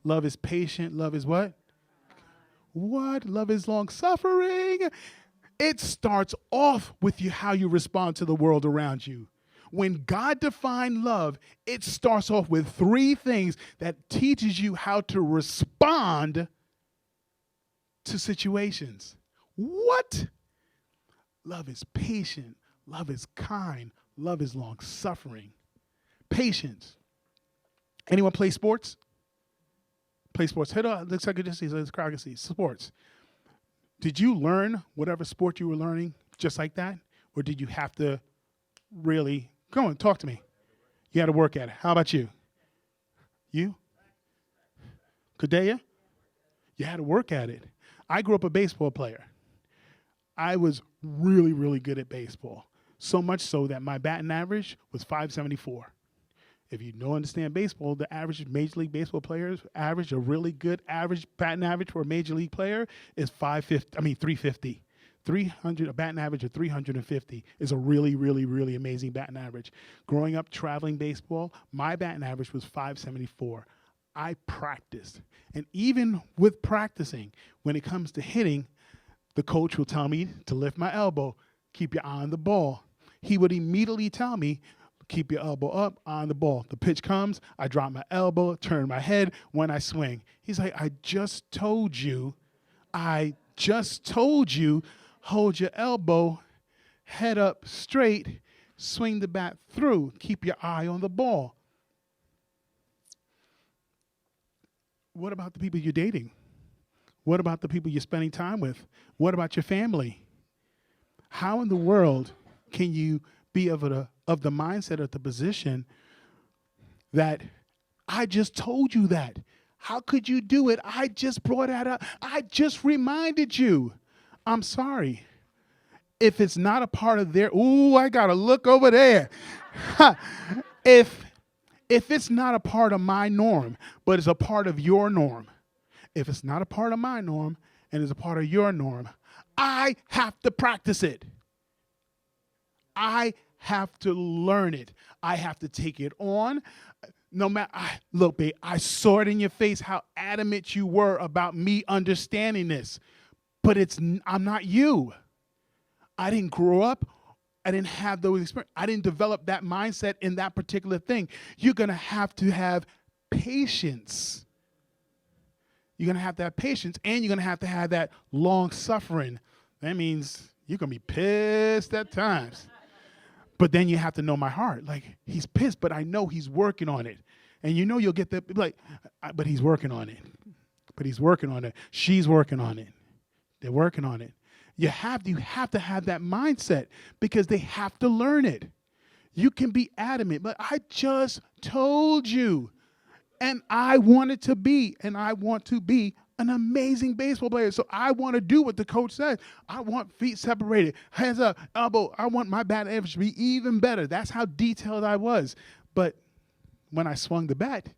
Love is patient. Love is what? What? Love is long suffering. It starts off with you how you respond to the world around you. When God defined love, it starts off with three things that teaches you how to respond to situations. What? Love is patient. Love is kind. Love is long suffering. Patience. Anyone play sports? Play sports. Head on. Looks like it just sees this crowd can see sports. Did you learn whatever sport you were learning just like that? Or did you have to really go on, talk to me? You had to work at it. How about you? You? Kadea? You had to work at it. I grew up a baseball player. I was really, really good at baseball. So much so that my batting average was 574. If you don't understand baseball, the average Major League Baseball players average, a really good average batting average for a Major League player is 350. 300, a batting average of 350 is a really, really, really amazing batting average. Growing up traveling baseball, my batting average was 574. I practiced. And even with practicing, when it comes to hitting, the coach will tell me to lift my elbow, keep your eye on the ball. He would immediately tell me, keep your elbow up on the ball. The pitch comes, I drop my elbow, turn my head when I swing. He's like, I just told you, hold your elbow, head up straight, swing the bat through, keep your eye on the ball. What about the people you're dating? What about the people you're spending time with? What about your family? How in the world can you be of the mindset, of the position that I just told you that? How could you do it? I just brought that up. I just reminded you. I'm sorry. If it's not a part of their, I got to look over there. if it's not a part of my norm, but it's a part of your norm, if it's not a part of my norm and is a part of your norm, I have to practice it. I have to learn it. I have to take it on. No matter, look, babe, I saw it in your face how adamant you were about me understanding this, but I'm not you. I didn't grow up. I didn't have those experiences. I didn't develop that mindset in that particular thing. You're going to have patience. You're going to have patience, and you're going to have that long suffering. That means you're going to be pissed at times. But then you have to know my heart. Like, he's pissed, but I know he's working on it. And you know you'll get that, like, but he's working on it. But he's working on it. She's working on it. They're working on it. You have to have that mindset because they have to learn it. You can be adamant, but I just told you. And I want to be an amazing baseball player. So I want to do what the coach says. I want feet separated, hands up, elbow. I want my bat average to be even better. That's how detailed I was. But when I swung the bat,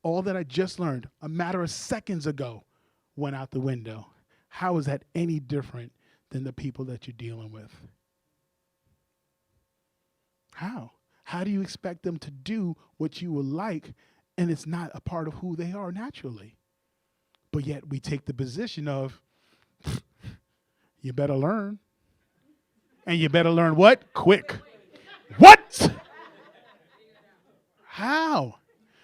all that I just learned a matter of seconds ago went out the window. How is that any different than the people that you're dealing with? How? How do you expect them to do what you would like, and it's not a part of who they are naturally? But yet we take the position of, you better learn. And you better learn what? Quick. What? How?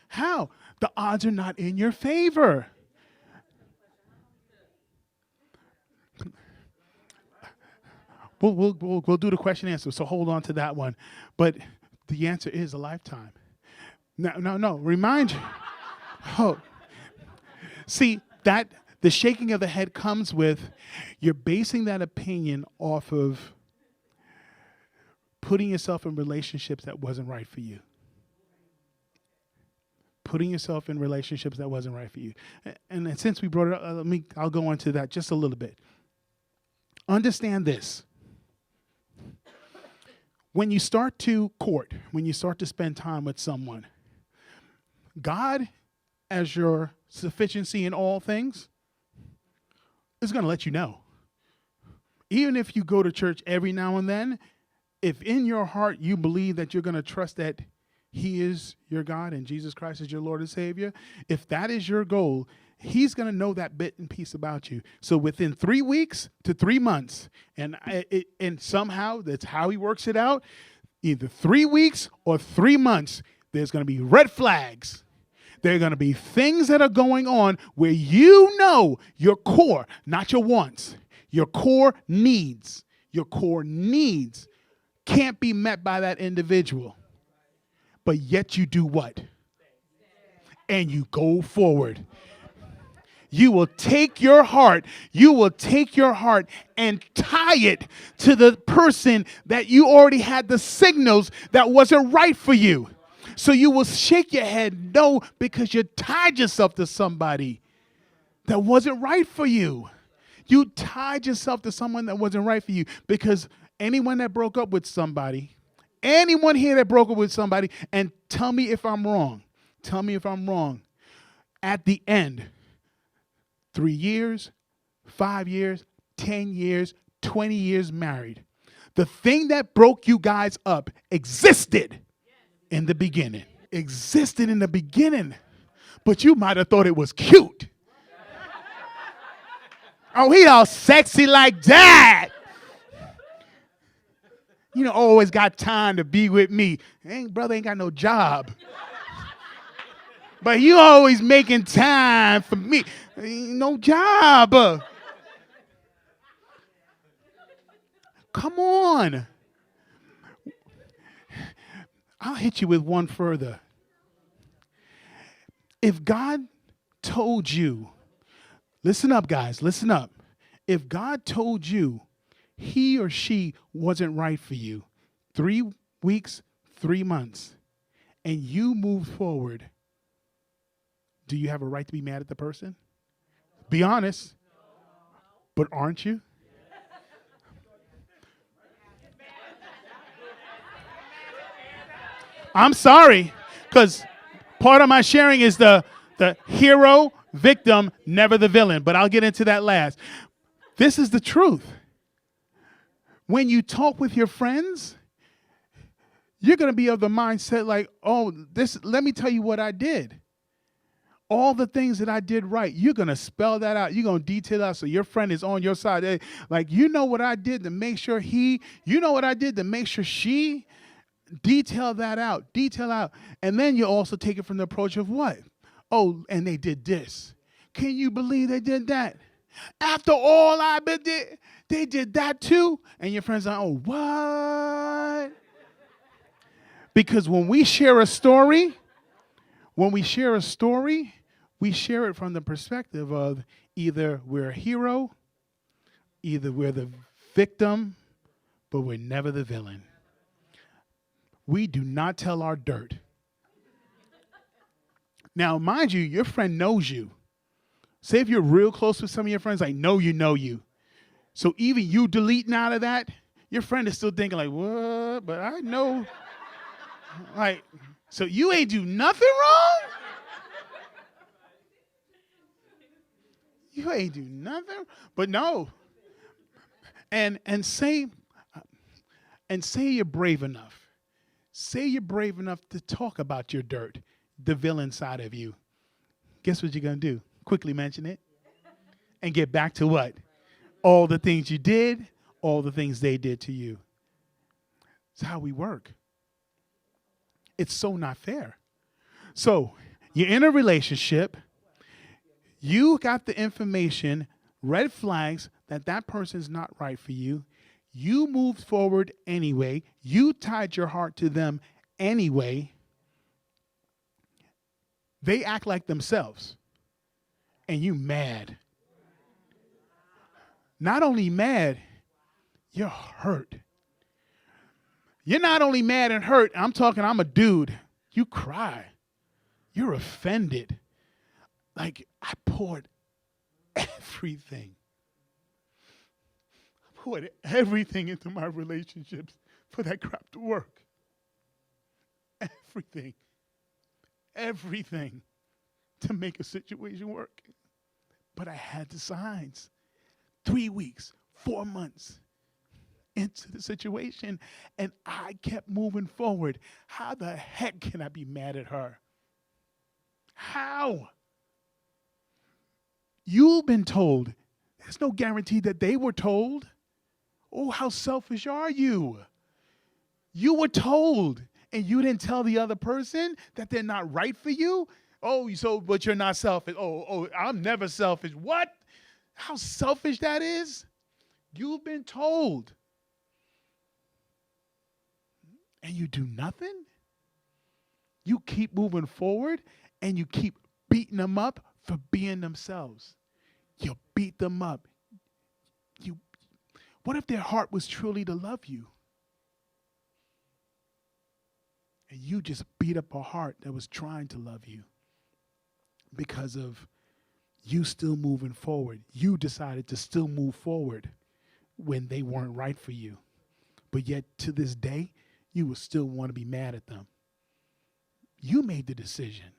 How? The odds are not in your favor. We'll do the question and answer, so hold on to that one. But the answer is a lifetime. No. Remind you. Oh. See, that the shaking of the head comes with you're basing that opinion off of putting yourself in relationships that wasn't right for you. Putting yourself in relationships that wasn't right for you. And since we brought it up, I'll go into that just a little bit. Understand this. When you start to court, when you start to spend time with someone, God, as your sufficiency in all things, is going to let you know. Even if you go to church every now and then, if in your heart you believe that you're going to trust that He is your God and Jesus Christ is your Lord and Savior, if that is your goal, he's going to know that bit and piece about you. So within 3 weeks to 3 months, and somehow that's how he works it out, either 3 weeks or 3 months, there's going to be red flags. There are going to be things that are going on where you know your core, not your wants, your core needs can't be met by that individual. But yet you do what? And you go forward. You will take your heart and tie it to the person that you already had the signals that wasn't right for you. So you will shake your head no, because you tied yourself to somebody that wasn't right for you. You tied yourself to someone that wasn't right for you, because anyone that broke up with somebody, anyone here that broke up with somebody, and tell me if I'm wrong. Tell me if I'm wrong. At the end, 3 years, 5 years, 10 years, 20 years married. The thing that broke you guys up existed in the beginning. Existed in the beginning. But you might have thought it was cute. Oh, he all sexy like that. You know, always got time to be with me. Brother ain't got no job. But you always making time for me. No job. Come on. I'll hit you with one further. If God told you, listen up, guys, listen up. If God told you he or she wasn't right for you, 3 weeks, 3 months, and you moved forward, do you have a right to be mad at the person? Be honest. But aren't you? I'm sorry, because part of my sharing is the hero, victim, never the villain. But I'll get into that last. This is the truth. When you talk with your friends, you're going to be of the mindset like, oh, let me tell you what I did. All the things that I did right, you're going to spell that out. You're going to detail out so your friend is on your side. Like, you know what I did to make sure you know what I did to make sure she, detail that out. Detail out. And then you also take it from the approach of what? Oh, and they did this. Can you believe they did that? After all I did, they did that too? And your friends are, oh, what? Because when we share a story, we share it from the perspective of either we're a hero, either we're the victim, but we're never the villain. We do not tell our dirt. Now, mind you, your friend knows you. Say if you're real close with some of your friends, I know you. So even you deleting out of that, your friend is still thinking like, what? But I know. Like, so you ain't do nothing wrong? You ain't do nothing? But no. And say you're brave enough. Say you're brave enough to talk about your dirt, the villain side of you. Guess what you're going to do? Quickly mention it and get back to what? All the things you did, all the things they did to you. It's how we work. It's so not fair. So you're in a relationship. You got the information, red flags that person's not right for you. You moved forward anyway. You tied your heart to them anyway. They act like themselves. And you mad. Not only mad, you're hurt. You're not only mad and hurt. I'm a dude. You cry. You're offended. Like, I poured everything. Poured everything into my relationships for that crap to work. Everything to make a situation work. But I had the signs. 3 weeks, 4 months into the situation, and I kept moving forward. How the heck can I be mad at her? How? You've been told. There's no guarantee that they were told. Oh, how selfish are you? You were told, and you didn't tell the other person that they're not right for you? Oh, so, but you're not selfish. Oh, I'm never selfish. What? How selfish that is? You've been told. And you do nothing? You keep moving forward, and you keep beating them up for being themselves. You beat them up. What if their heart was truly to love you? And you just beat up a heart that was trying to love you because of you still moving forward. You decided to still move forward when they weren't right for you. But yet, to this day, you will still want to be mad at them. You made the decision.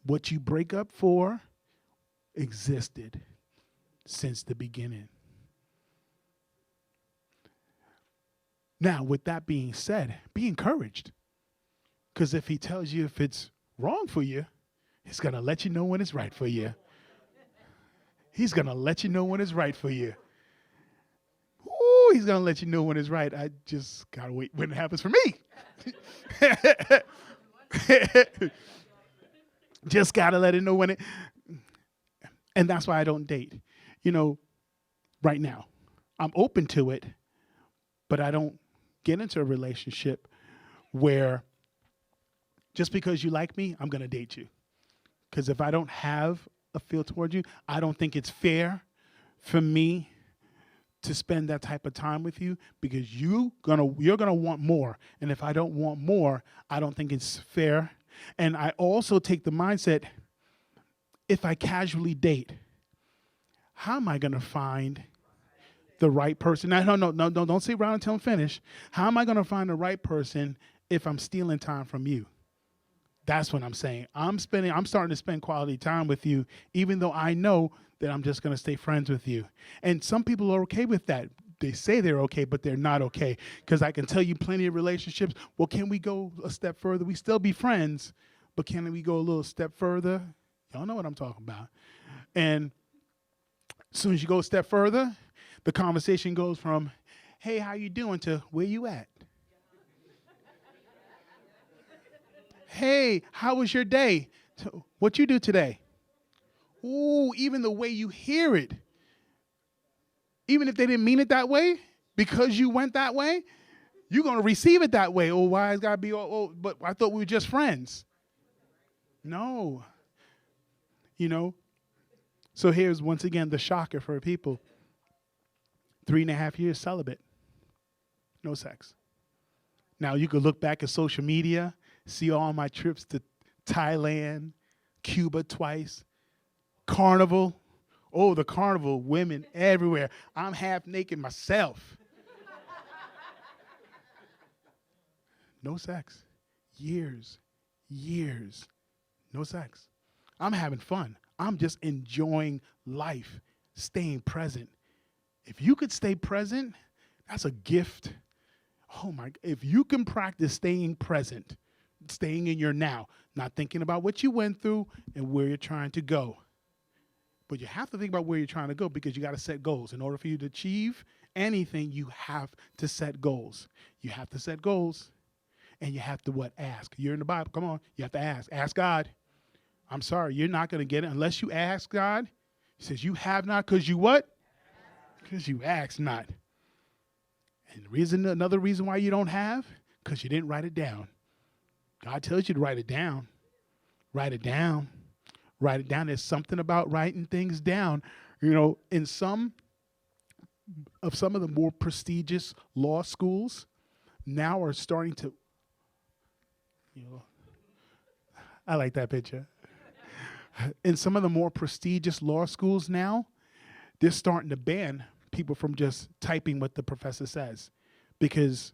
What you break up for existed since the beginning. Now, with that being said, be encouraged. Because if he tells you if it's wrong for you, he's going to let you know when it's right for you. He's going to let you know when it's right for you. Ooh, he's going to let you know when it's right. I just got to wait when it happens for me. Just got to let it know when it. And that's why I don't date. Right now, I'm open to it, but I don't get into a relationship where just because you like me, I'm going to date you. Because if I don't have a feel toward you, I don't think it's fair for me to spend that type of time with you, because you're gonna want more. And if I don't want more, I don't think it's fair. And I also take the mindset, if I casually date, how am I going to find the right person? No, don't sit around until I'm finished. How am I going to find the right person if I'm stealing time from you? That's what I'm saying. I'm starting to spend quality time with you, even though I know that I'm just going to stay friends with you. And some people are okay with that. They say they're okay, but they're not okay. Because I can tell you plenty of relationships. Well, can we go a step further? We still be friends, but can we go a little step further? Y'all know what I'm talking about. And as soon as you go a step further, the conversation goes from, hey, how you doing, to where you at? Hey, how was your day? To, what you do today? Ooh, even the way you hear it. Even if they didn't mean it that way, because you went that way, you're going to receive it that way. Oh, why it's got to be, but I thought we were just friends. No. So here's, once again, the shocker for people. 3.5 years celibate. No sex. Now, you could look back at social media, see all my trips to Thailand, Cuba twice, Carnival. Oh, the Carnival, women everywhere. I'm half naked myself. No sex. Years. No sex. I'm having fun. I'm just enjoying life, staying present. If you could stay present, that's a gift. Oh my, if you can practice staying present, staying in your now, not thinking about what you went through and where you're trying to go. But you have to think about where you're trying to go, because you got to set goals. In order for you to achieve anything, you have to set goals. You have to set goals, and you have to what? Ask. You're in the Bible. Come on. You have to ask. Ask God. I'm sorry, you're not going to get it unless you ask God. He says you have not because you what? Because you ask not. And another reason why you don't have, because you didn't write it down. God tells you to write it down. Write it down. Write it down. There's something about writing things down. In some of the more prestigious law schools now are starting to, I like that picture. In some of the more prestigious law schools now, they're starting to ban people from just typing what the professor says. Because,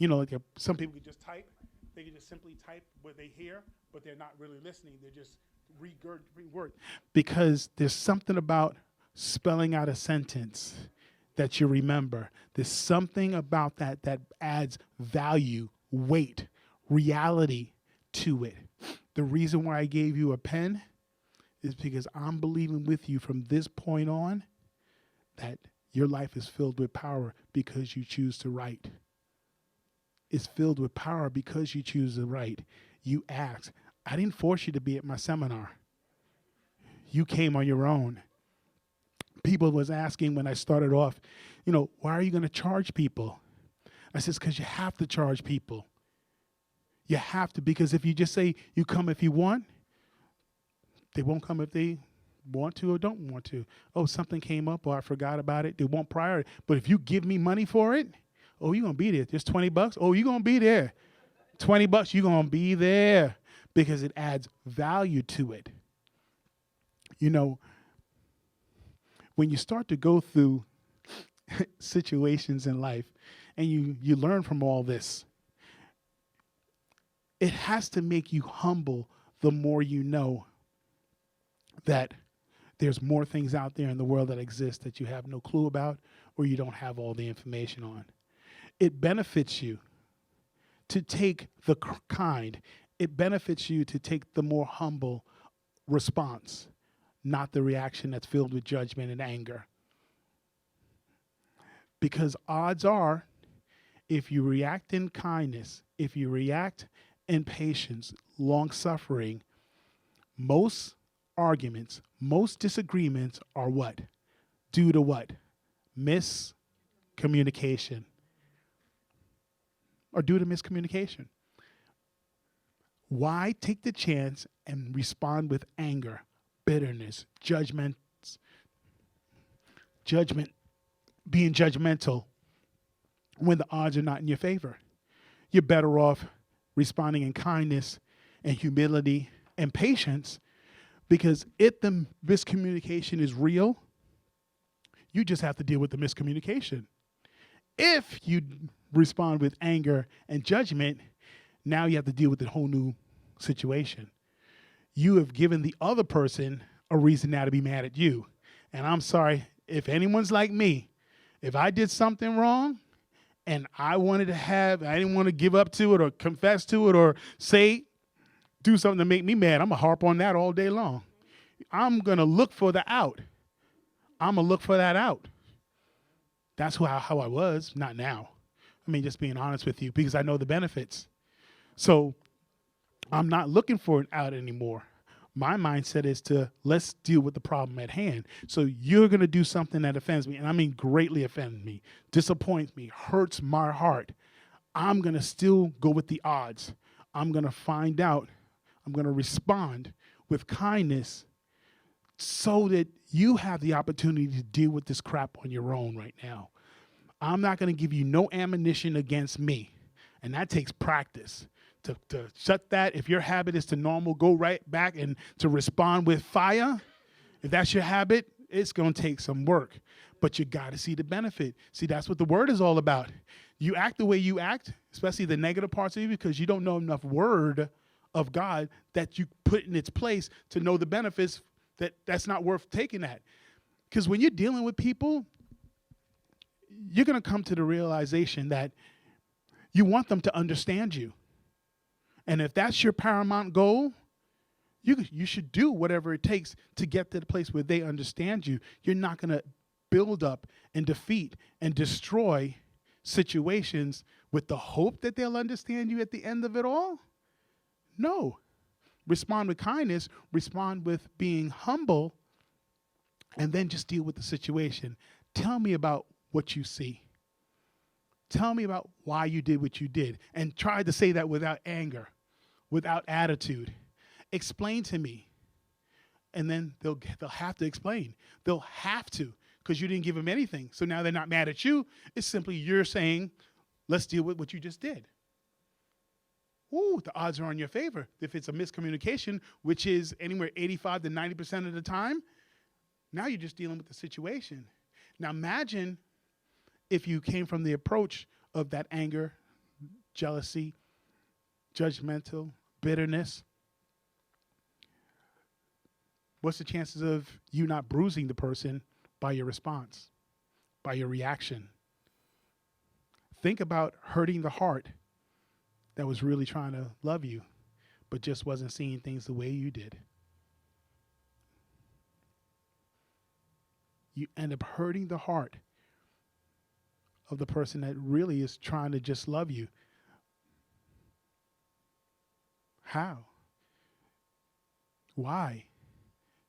like some people can just type. They can just simply type what they hear, but they're not really listening. They're just regurgitating words. Because there's something about spelling out a sentence that you remember. There's something about that that adds value, weight, reality to it. The reason why I gave you a pen is because I'm believing with you from this point on that your life is filled with power because you choose to write. It's filled with power because you choose to write. You asked. I didn't force you to be at my seminar. You came on your own. People was asking when I started off, why are you going to charge people? I says, because you have to charge people. You have to, because if you just say you come if you want, they won't come if they want to or don't want to. Oh, something came up or I forgot about it. They won't prioritize. But if you give me money for it, oh, you're going to be there. Just $20. Oh, you're going to be there. $20, you're going to be there because it adds value to it. When you start to go through situations in life and you learn from all this, it has to make you humble the more you know that there's more things out there in the world that exist that you have no clue about or you don't have all the information on. It benefits you to take the kind. It benefits you to take the more humble response, not the reaction that's filled with judgment and anger. Because odds are, if you react in kindness, if you react in patience, long-suffering, most arguments, most disagreements are what? Due to what? Miscommunication. Or due to miscommunication. Why take the chance and respond with anger, bitterness, judgment, being judgmental when the odds are not in your favor? You're better off responding in kindness and humility and patience, because if the miscommunication is real, you just have to deal with the miscommunication. If you respond with anger and judgment, now you have to deal with a whole new situation. You have given the other person a reason now to be mad at you. And I'm sorry, if anyone's like me, if I did something wrong and I didn't want to give up to it or confess to it or do something to make me mad, I'm going to harp on that all day long. I'm going to look for the out. I'm going to look for that out. That's how I was, not now. Just being honest with you, because I know the benefits. So I'm not looking for an out anymore. My mindset is let's deal with the problem at hand. So you're going to do something that offends me, and greatly offends me, disappoints me, hurts my heart. I'm going to still go with the odds. I'm going to find out. I'm going to respond with kindness so that you have the opportunity to deal with this crap on your own right now. I'm not going to give you no ammunition against me. And that takes practice. To shut that, if your habit is to normal, go right back and to respond with fire. If that's your habit, it's going to take some work. But you got to see the benefit. See, that's what the word is all about. You act the way you act, especially the negative parts of you, because you don't know enough word of God that you put in its place to know the benefits. That's not worth taking that. Because when you're dealing with people, you're going to come to the realization that you want them to understand you. And if that's your paramount goal, you should do whatever it takes to get to the place where they understand you. You're not going to build up and defeat and destroy situations with the hope that they'll understand you at the end of it all. No. Respond with kindness, respond with being humble, and then just deal with the situation. Tell me about what you see. Tell me about why you did what you did. And try to say that without anger, without attitude. Explain to me. And then they'll have to explain. They'll have to, because you didn't give them anything. So now they're not mad at you. It's simply you're saying, let's deal with what you just did. Ooh, the odds are on your favor. If it's a miscommunication, which is anywhere 85 to 90% of the time, now you're just dealing with the situation. Now imagine if you came from the approach of that anger, jealousy, judgmental, bitterness. What's the chances of you not bruising the person by your response, by your reaction. Think about hurting the heart that was really trying to love you, but just wasn't seeing things the way you did. You end up hurting the heart of the person that really is trying to just love you. How? Why?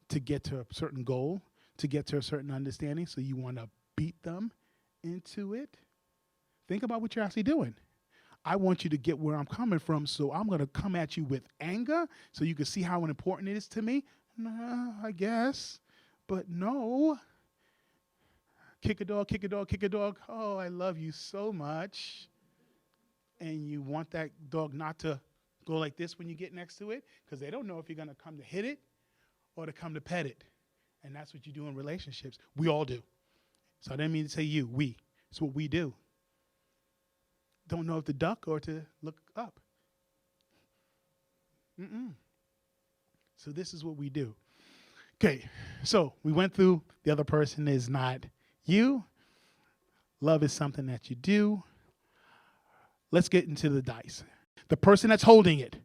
To get to a certain goal, to get to a certain understanding, so you want to beat them into it? Think about what you're actually doing. I want you to get where I'm coming from, so I'm going to come at you with anger so you can see how important it is to me? Nah, I guess. But no. Kick a dog, kick a dog, kick a dog. Oh, I love you so much. And you want that dog not to go like this when you get next to it, because they don't know if you're going to come to hit it or to come to pet it. And that's what you do in relationships. We all do. So I didn't mean to say you, we. It's what we do. Don't know if to duck or to look up. So this is what we do. Okay, so we went through the other person is not you. Love is something that you do. Let's get into the dice. The person that's holding it,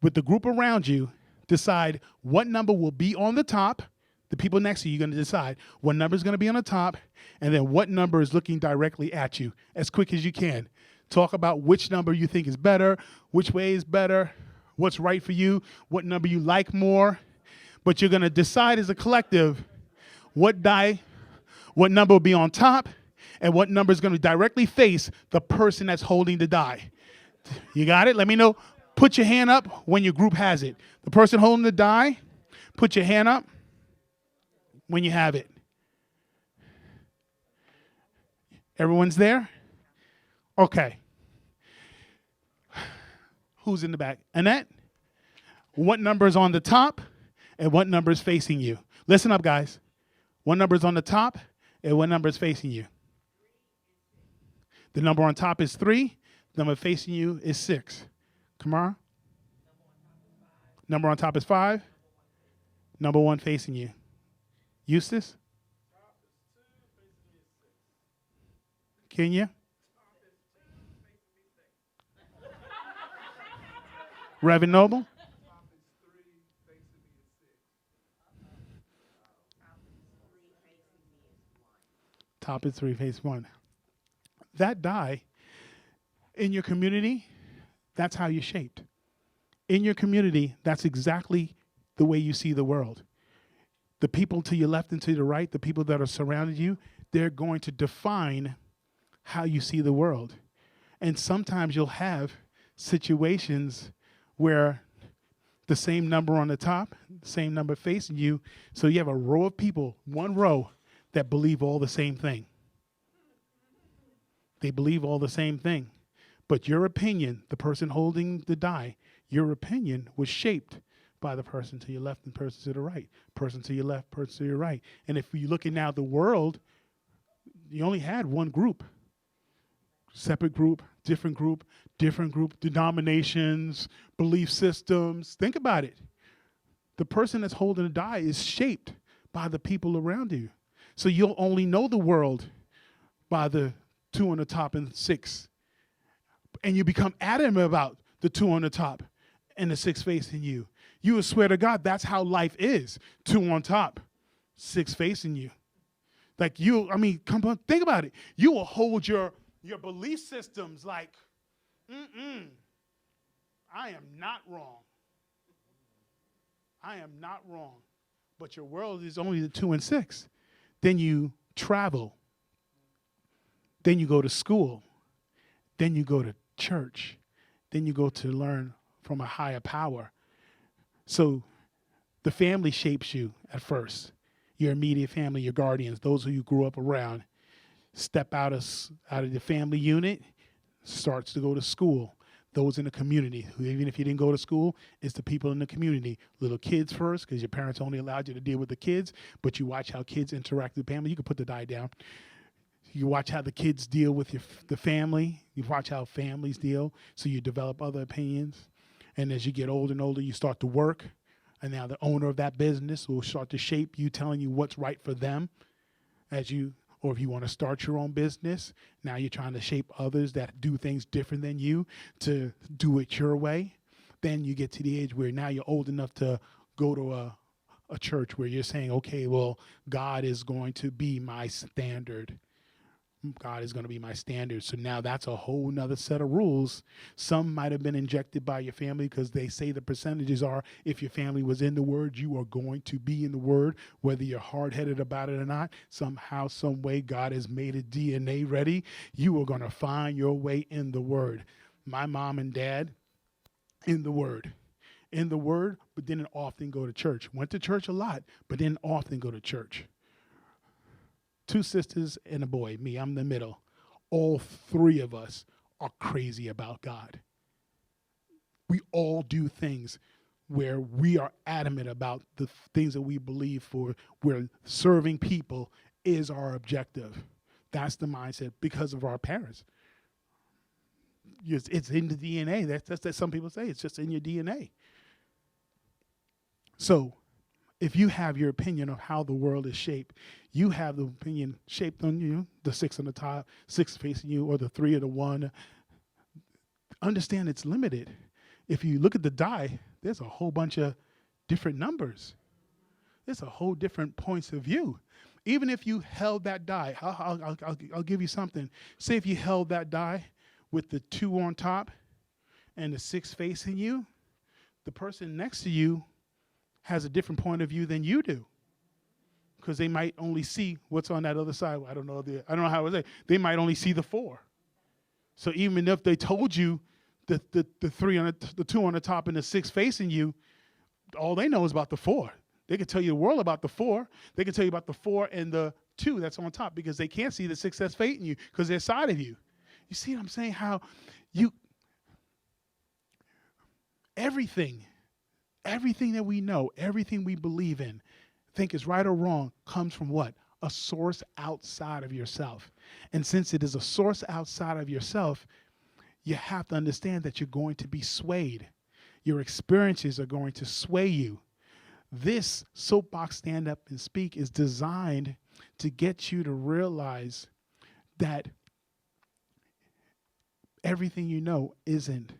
with the group around you, decide what number will be on the top. The people next to you are going to decide what number is going to be on the top, and then what number is looking directly at you as quick as you can. Talk about which number you think is better, which way is better, what's right for you, what number you like more. But you're going to decide as a collective what number will be on top, and what number is going to directly face the person that's holding the die. You got it? Let me know. Put your hand up when your group has it. The person holding the die, put your hand up when you have it. Everyone's there? Okay. Who's in the back? Annette? What number is on the top and what number is facing you? Listen up, guys. What number is on the top and what number is facing you? The number on top is 3. The number facing you is 6. Kamara? Number on top is 5. Number 1 facing you. Eustace? Kenya? Reverend Noble? Top is 3, face 1. That die, in your community, that's how you're shaped. In your community, that's exactly the way you see the world. The people to your left and to the right, the people that are surrounding you, they're going to define how you see the world. And sometimes you'll have situations where the same number on the top, same number facing you, so you have a row of people, one row, that believe all the same thing. They believe all the same thing. But your opinion, the person holding the die, your opinion was shaped by the person to your left and person to the right. Person to your left, person to your right. And if you're looking now at the world, you only had one group. Separate group, different group, denominations, belief systems. Think about it. The person that's holding the die is shaped by the people around you. So you'll only know the world by the 2 on the top and 6. And you become adamant about the 2 on the top and the 6 facing you. You will swear to God that's how life is. 2 on top, 6 facing you. Like come on, think about it. You will hold your belief systems like, I am not wrong. I am not wrong. But your world is only the 2 and 6. Then you travel. Then you go to school. Then you go to church. Then you go to learn from a higher power. So the family shapes you at first. Your immediate family, your guardians, those who you grew up around. Step out of the family unit, starts to go to school. Those in the community, who even if you didn't go to school, it's the people in the community. Little kids first, because your parents only allowed you to deal with the kids, but you watch how kids interact with the family. You can put the die down. You watch how the kids deal with the family. You watch how families deal, so you develop other opinions. And as you get older and older, you start to work. And now the owner of that business will start to shape you, telling you what's right for them. As you Or if you want to start your own business, now you're trying to shape others that do things different than you to do it your way. Then you get to the age where now you're old enough to go to a church where you're saying, okay, well, God is going to be my standard. God is going to be my standard. So now that's a whole nother set of rules. Some might have been injected by your family because they say the percentages are if your family was in the word, you are going to be in the word, whether you're hard-headed about it or not. Somehow, some way, God has made it DNA ready. You are going to find your way in the word. My mom and dad, in the word. In the word, but didn't often go to church. Went to church a lot, but didn't often go to church. 2 sisters and a boy, me, I'm the middle. All 3 of us are crazy about God. We all do things where we are adamant about the things that we believe for, where serving people is our objective. That's the mindset because of our parents. It's in the DNA. That's some people say it's just in your DNA. So if you have your opinion of how the world is shaped, you have the opinion shaped on you, the 6 on the top, 6 facing you, or the 3 or the 1. Understand it's limited. If you look at the die, there's a whole bunch of different numbers. There's a whole different points of view. Even if you held that die, I'll give you something. Say if you held that die with the 2 on top and the 6 facing you, the person next to you has a different point of view than you do, because they might only see what's on that other side. I don't know how to say. They might only see the 4. So even if they told you the 3 on the 2 on the top and the 6 facing you, all they know is about the 4. They could tell you the world about the 4. They could tell you about the 4 and the 2 that's on top, because they can't see the 6 that's facing you because they're side of you. You see what I'm saying? How everything that we know, everything we believe in, think is right or wrong, comes from what? A source outside of yourself. And since it is a source outside of yourself, you have to understand that you're going to be swayed. Your experiences are going to sway you. This Soapbox Stand Up and Speak is designed to get you to realize that everything you know isn't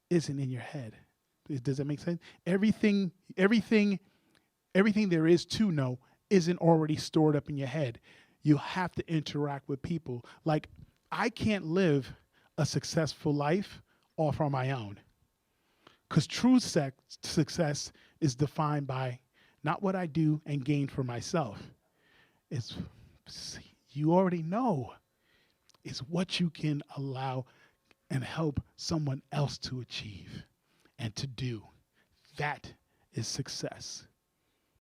in your head. Does that make sense? Everything there is to know isn't already stored up in your head. You have to interact with people. Like, I can't live a successful life off on my own, because true success is defined by not what I do and gain for myself. It's, you already know, it's what you can allow and help someone else to achieve and to do. That is success.